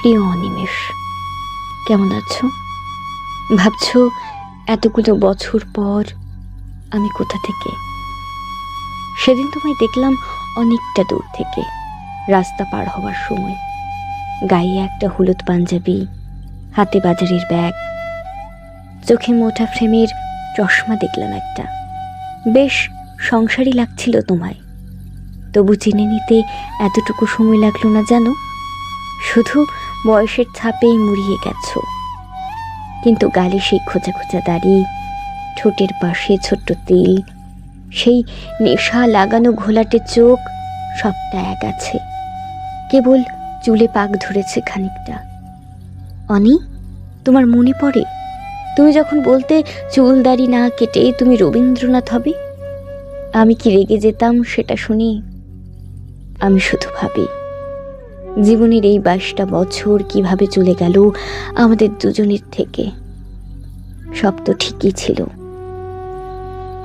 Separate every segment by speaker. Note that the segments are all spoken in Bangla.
Speaker 1: প্রিয় অনিমেষ, কেমন আছো? ভাবছো এতগুলো বছর পর আমি কোথা থেকে? সেদিন তোমায় দেখলাম অনেকটা দূর থেকে, রাস্তা পার হওয়ার সময়। গায়ে একটা হলুদ পাঞ্জাবি, হাতে বাজারের ব্যাগ, চোখে মোটা ফ্রেমের চশমা দেখলাম একটা। বেশ সংসারী লাগছিল তোমায়। তবু চিনে নিতে এতটুকু সময় লাগলো না জানো। শুধু বয়সের ছাপেই মুড়িয়ে গেছো। কিন্তু গালে সেই খোঁচা খোঁচা দাড়ি, ঠোঁটের পাশে ছোট্ট তিল, সেই নেশা লাগানো ঘোলাটে চোখ, সবটা এক আছে। কেবল চুলে পাক ধরেছে খানিকটা। অনি, তোমার মনে পড়ে তুমি যখন বলতে চুল দাড়ি না কেটে তুমি রবীন্দ্রনাথ হবে? আমি কি রেগে যেতাম সেটা শুনি? আমি শুধু ভাবি জীবনের এই 22টা বছর কিভাবে চলে গেল আমাদের দুজনের থেকে। সব তো ঠিকই ছিল।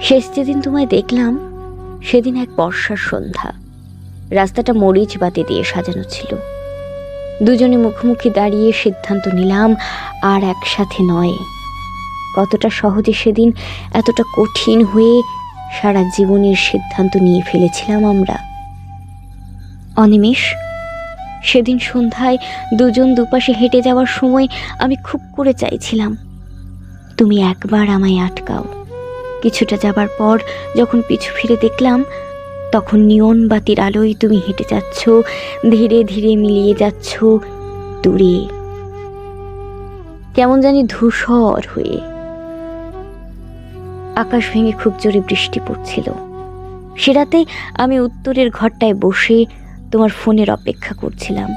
Speaker 1: শেষ যেদিন তোমায় দেখলাম সেদিন এক বর্ষার সন্ধ্যা। রাস্তাটা মরিচ বাতি দিয়ে সাজানো ছিল। দুজনে মুখোমুখি দাঁড়িয়ে সিদ্ধান্ত নিলাম আর একসাথে নয়। কতটা সহজে সেদিন এতটা কঠিন হয়ে সারা জীবনের সিদ্ধান্ত নিয়ে ফেলেছিলাম আমরা। অনিমেষ, সেদিন সন্ধ্যায় দুজন দুপাশে হেঁটে যাওয়ার সময় আমি খুব করে চাইছিলাম তুমি একবার আমায় আটকাও। কিছুটা যাবার পর যখন পিছু ফিরে দেখলাম, তখন নিয়ন বাতির আলোয় তুমি হেঁটে যাচ্ছ, ধীরে ধীরে মিলিয়ে যাচ্ছ দূরে, কেমন জানি ধূসর হয়ে। আকাশ ভেঙে খুব জোরে বৃষ্টি পড়ছিল। সে রাতে আমি উত্তরের ঘরটায় বসে তোমার ফোনের অপেক্ষা করছিলাম।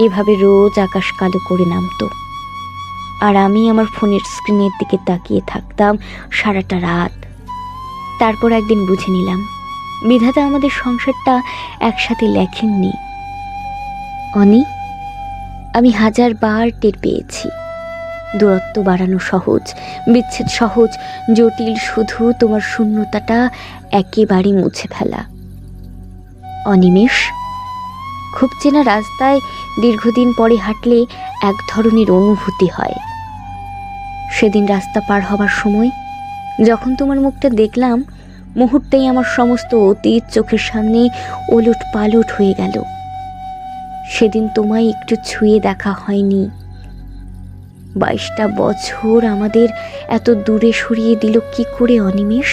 Speaker 1: এভাবে রোজ আকাশ কালো করে নামতো, আর আমি আমার ফোনের স্ক্রিনের দিকে তাকিয়ে থাকতাম সারাটা রাত। তারপর একদিন বুঝে নিলাম বিধাতা আমাদের সংসারটা একসাথে লেখেননি। অনি, আমি 1000 বার টের পেয়েছি দূরত্ব বাড়ানো সহজ, বিচ্ছেদ সহজ, জটিল শুধু তোমার শূন্যতাটা একেবারে মুছে ফেলা। অনিমেষ, খুব চেনা রাস্তায় দীর্ঘদিন পরে হাঁটলে এক ধরনের অনুভূতি হয়। সেদিন রাস্তা পার হবার সময় যখন তোমার মুখটা দেখলাম, মুহূর্তেই আমার সমস্ত অতীত চোখের সামনে ওলট পালট হয়ে গেল। সেদিন তোমায় একটু ছুঁয়ে দেখা হয়নি। 22টা বছর আমাদের এত দূরে সরিয়ে দিল কি করে অনিমেষ?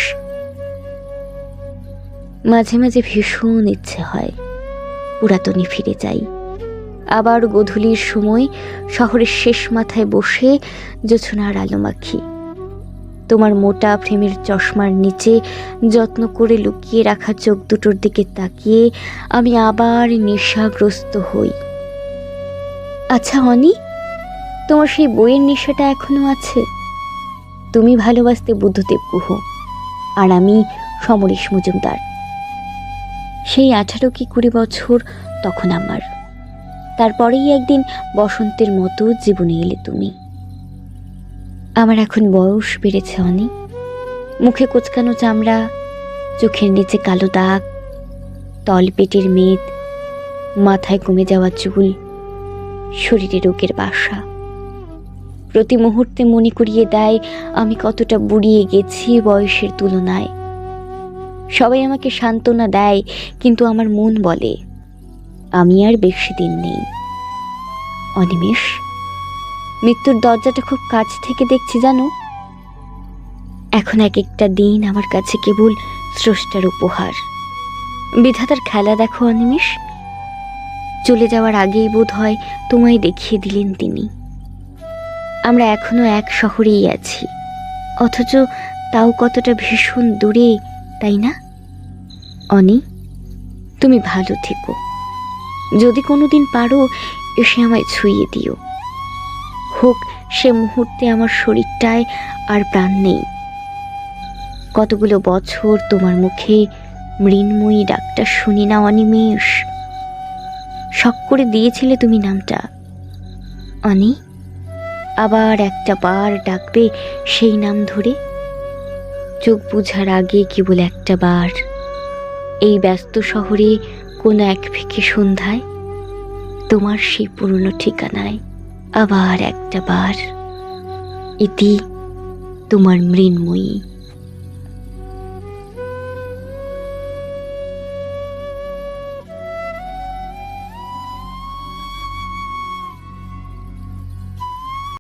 Speaker 1: মাঝে মাঝে ভীষণ ইচ্ছে হয় পুরাতনে ফিরে যাই। আবার গোধূলির সময় শহরের শেষ মাথায় বসে জোছনার আলো মাখি। তোমার মোটা ফ্রেমের চশমার নিচে যত্ন করে লুকিয়ে রাখা চোখ দুটোর দিকে তাকিয়ে আমি আবার নেশাগ্রস্ত হই। আচ্ছা অনি, তোমার সেই বইয়ের নেশাটা এখনো আছে? তুমি ভালোবাসতে বুদ্ধদেব গুহ, আর আমি সমরেশ মজুমদার। সেই 18 কি 20 বছর তখন আমার। তারপরেই একদিন বসন্তের মতো জীবনে এলে তুমি। আমার এখন বয়স বেড়েছে অনি। মুখে কোচকানো চামড়া, চোখের নিচে কালো দাগ, তল পেটের মেদ, মাথায় কমে যাওয়া চুল, শরীরে রোগের বাসা। প্রতি মুহূর্তে মনে করিয়ে দেয় আমি কতটা বুড়িয়ে গেছি বয়সের তুলনায়। সবাই আমাকে সান্ত্বনা দেয়, কিন্তু আমার মন বলে আমি আর বেশি দিন নেই। অনিমেষ, মৃত্যুর দরজাটা খুব কাছ থেকে দেখছি জানো। এখন এক একটা দিন আমার কাছে কেবল স্রষ্টার উপহার। বিধাতার খেলা দেখো অনিমেষ। চলে যাওয়ার আগেই বোধ হয় তোমায় দেখিয়ে দিলেন তিনি। আমরা এখনো এক শহরেই আছি, অথচ তাও কতটা ভীষণ দূরে, তাই না? অনি, তুমি ভালো থেকো। যদি কোনোদিন পারো এসে আমায় ছুঁয়ে দিও। হোক সে মুহূর্তে আমার শরীরটায় আর প্রাণ নেই। কতগুলো বছর তোমার মুখে মৃন্ময়ী ডাকটা শুনি না অনিমেষ। শখ করে দিয়েছিলে তুমি নামটা। অনি, আবার একটা বার ডাকবে সেই নাম ধরে। চোখ বুঝার আগে কেবল একটা বার, এই ব্যস্ত শহরে কোনো এক ফিকে সন্ধ্যায় তোমার সেই পুরনো ঠিকানায় আবার একটা বার। ইতি তোমার মৃন্ময়ী।